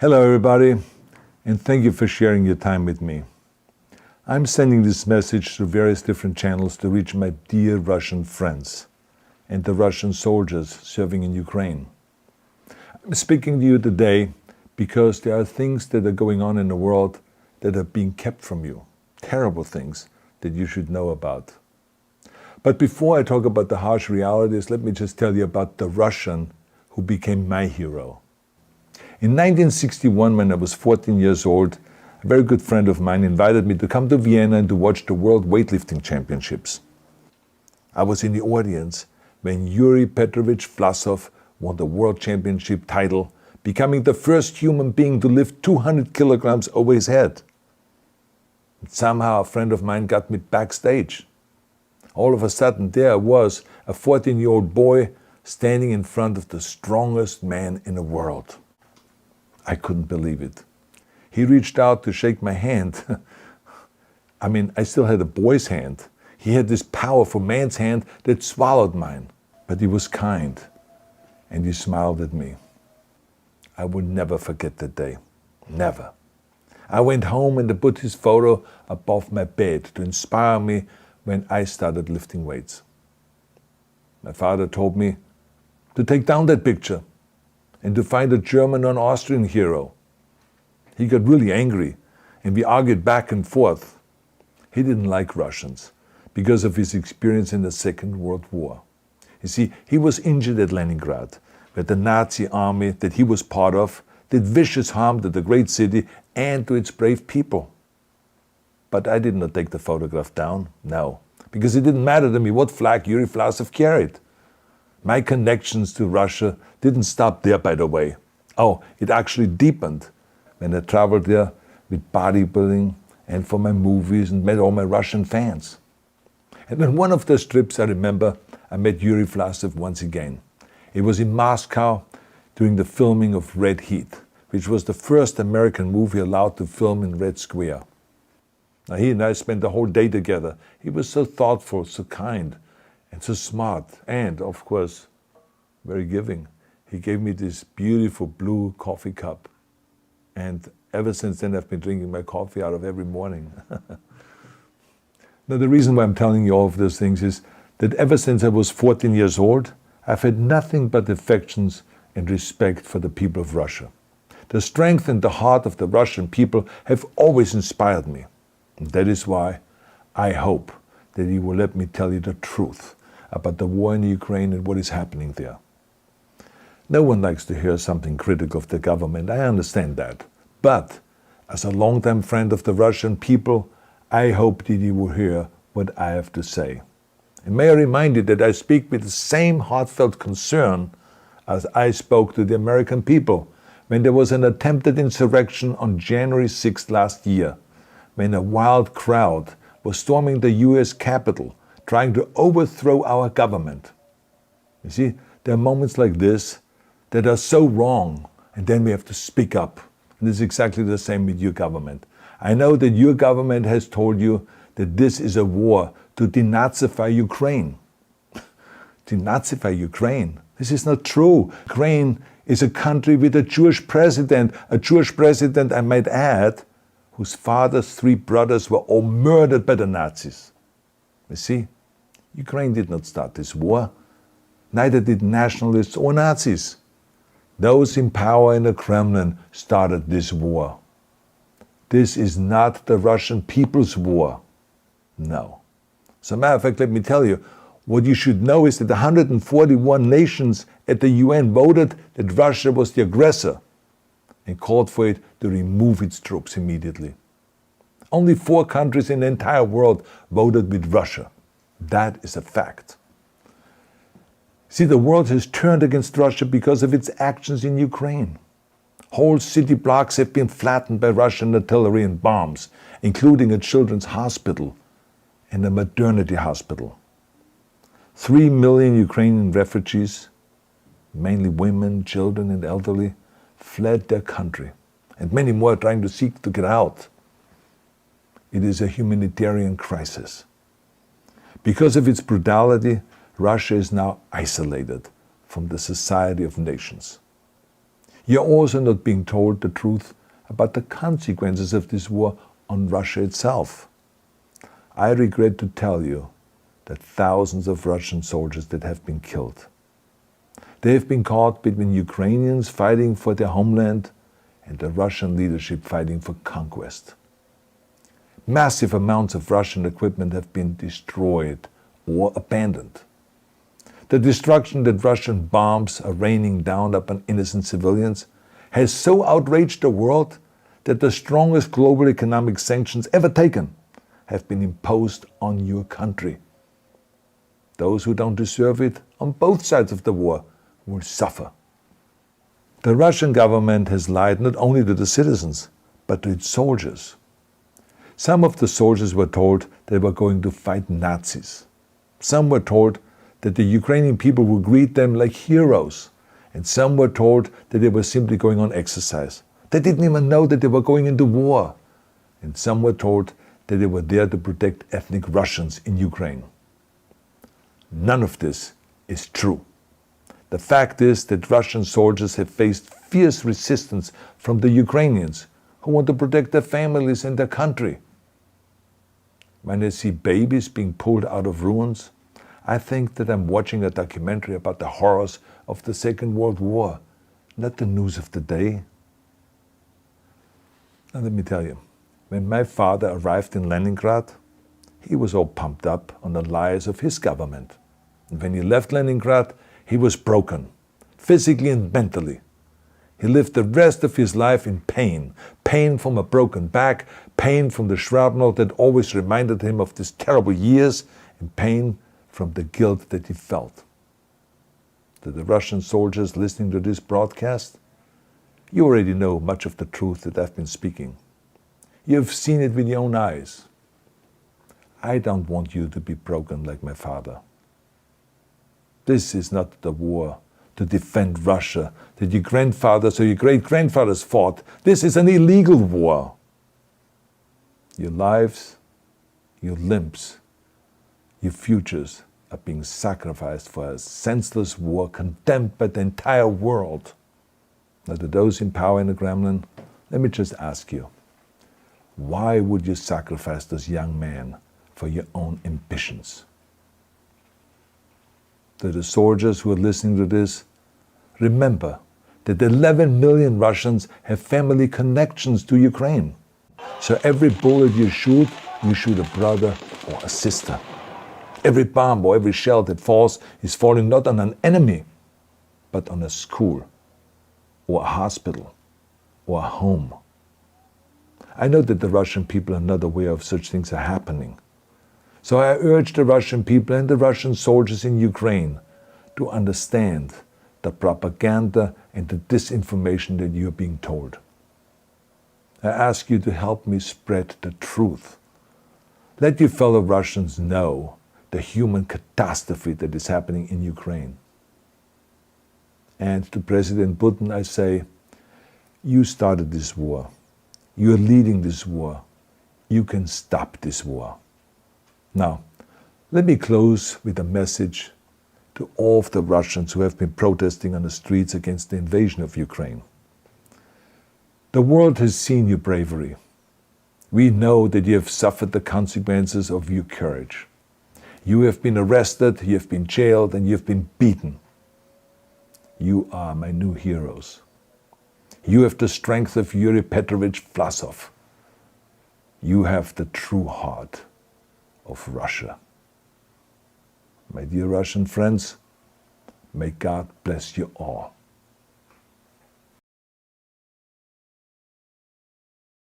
Hello everybody, and thank you for sharing your time with me. I'm sending this message through various different channels to reach my dear Russian friends and the Russian soldiers serving in Ukraine. I'm speaking to you today because there are things that are going on in the world that are being kept from you, terrible things that you should know about. But before I talk about the harsh realities, let me just tell you about the Russian who became my hero. In 1961, when I was 14 years old, a very good friend of mine invited me to come to Vienna and to watch the World Weightlifting Championships. I was in the audience when Yuri Petrovich Vlasov won the World Championship title, becoming the first human being to lift 200 kilograms over his head. And somehow a friend of mine got me backstage. All of a sudden there I was, a 14-year-old boy, standing in front of the strongest man in the world. I couldn't believe it. He reached out to shake my hand. I still had a boy's hand. He had this powerful man's hand that swallowed mine. But he was kind, and he smiled at me. I will never forget that day. Never. I went home and I put his photo above my bed to inspire me when I started lifting weights. My father told me to take down that picture and to find a German or an Austrian hero. He got really angry, and we argued back and forth. He didn't like Russians because of his experience in the Second World War. You see, he was injured at Leningrad, where the Nazi army that he was part of did vicious harm to the great city and to its brave people. But I did not take the photograph down, no, because it didn't matter to me what flag Yuri Vlasov carried. My connections to Russia didn't stop there, by the way. Oh, it actually deepened when I traveled there with bodybuilding and for my movies and met all my Russian fans. And on one of those trips, I remember, I met Yuri Vlasov once again. It was in Moscow during the filming of Red Heat, which was the first American movie allowed to film in Red Square. Now, he and I spent the whole day together. He was so thoughtful, so kind, and so smart, and, of course, very giving. He gave me this beautiful blue coffee cup. And ever since then, I've been drinking my coffee out of every morning. Now, the reason why I'm telling you all of those things is that ever since I was 14 years old, I've had nothing but affections and respect for the people of Russia. The strength and the heart of the Russian people have always inspired me. And that is why I hope that you will let me tell you the truth about the war in Ukraine and what is happening there. No one likes to hear something critical of the government, I understand that. But as a longtime friend of the Russian people, I hope that you will hear what I have to say. And may I remind you that I speak with the same heartfelt concern as I spoke to the American people when there was an attempted insurrection on January 6th last year, when a wild crowd was storming the US Capitol, trying to overthrow our government. You see, there are moments like this that are so wrong, and then we have to speak up. And this is exactly the same with your government. I know that your government has told you that this is a war to denazify Ukraine. Denazify Ukraine? This is not true. Ukraine is a country with a Jewish president, I might add, whose father's 3 brothers were all murdered by the Nazis. You see, Ukraine did not start this war. Neither did nationalists or Nazis. Those in power in the Kremlin started this war. This is not the Russian people's war. No. As a matter of fact, let me tell you, what you should know is that 141 nations at the UN voted that Russia was the aggressor and called for it to remove its troops immediately. Only 4 countries in the entire world voted with Russia. That is a fact. See, the world has turned against Russia because of its actions in Ukraine. Whole city blocks have been flattened by Russian artillery and bombs, including a children's hospital and a maternity hospital. 3 million Ukrainian refugees, mainly women, children, and elderly, fled their country, and many more are trying to seek to get out. It is a humanitarian crisis. Because of its brutality, Russia is now isolated from the society of nations. You're also not being told the truth about the consequences of this war on Russia itself. I regret to tell you that thousands of Russian soldiers that have been killed. They have been caught between Ukrainians fighting for their homeland and the Russian leadership fighting for conquest. Massive amounts of Russian equipment have been destroyed or abandoned. The destruction that Russian bombs are raining down upon innocent civilians has so outraged the world that the strongest global economic sanctions ever taken have been imposed on your country. Those who don't deserve it on both sides of the war will suffer. The Russian government has lied not only to the citizens, but to its soldiers. Some of the soldiers were told they were going to fight Nazis. Some were told that the Ukrainian people would greet them like heroes, and some were told that they were simply going on exercise. They didn't even know that they were going into war. And some were told that they were there to protect ethnic Russians in Ukraine. None of this is true. The fact is that Russian soldiers have faced fierce resistance from the Ukrainians who want to protect their families and their country. When I see babies being pulled out of ruins, I think that I'm watching a documentary about the horrors of the Second World War, not the news of the day. Now let me tell you, when my father arrived in Leningrad, he was all pumped up on the lies of his government. And when he left Leningrad, he was broken, physically and mentally. He lived the rest of his life in pain. Pain from a broken back, pain from the shrapnel that always reminded him of these terrible years, and pain from the guilt that he felt. To the Russian soldiers listening to this broadcast, you already know much of the truth that I've been speaking. You have seen it with your own eyes. I don't want you to be broken like my father. This is not the war to defend Russia that your grandfathers or your great-grandfathers fought. This is an illegal war. Your lives, your limbs, your futures are being sacrificed for a senseless war condemned by the entire world. Now, to those in power in the Kremlin, let me just ask you, why would you sacrifice those young men for your own ambitions? To the soldiers who are listening to this, remember that 11 million Russians have family connections to Ukraine. So every bullet you shoot a brother or a sister. Every bomb or every shell that falls is falling not on an enemy, but on a school, or a hospital, or a home. I know that the Russian people are not aware of such things are happening. So I urge the Russian people and the Russian soldiers in Ukraine to understand the propaganda and the disinformation that you are being told. I ask you to help me spread the truth. Let your fellow Russians know the human catastrophe that is happening in Ukraine. And to President Putin I say, you started this war. You are leading this war. You can stop this war. Now, let me close with a message to all of the Russians who have been protesting on the streets against the invasion of Ukraine. The world has seen your bravery. We know that you have suffered the consequences of your courage. You have been arrested, you have been jailed, and you have been beaten. You are my new heroes. You have the strength of Yuri Petrovich Vlasov. You have the true heart of Russia. My dear Russian friends, may God bless you all.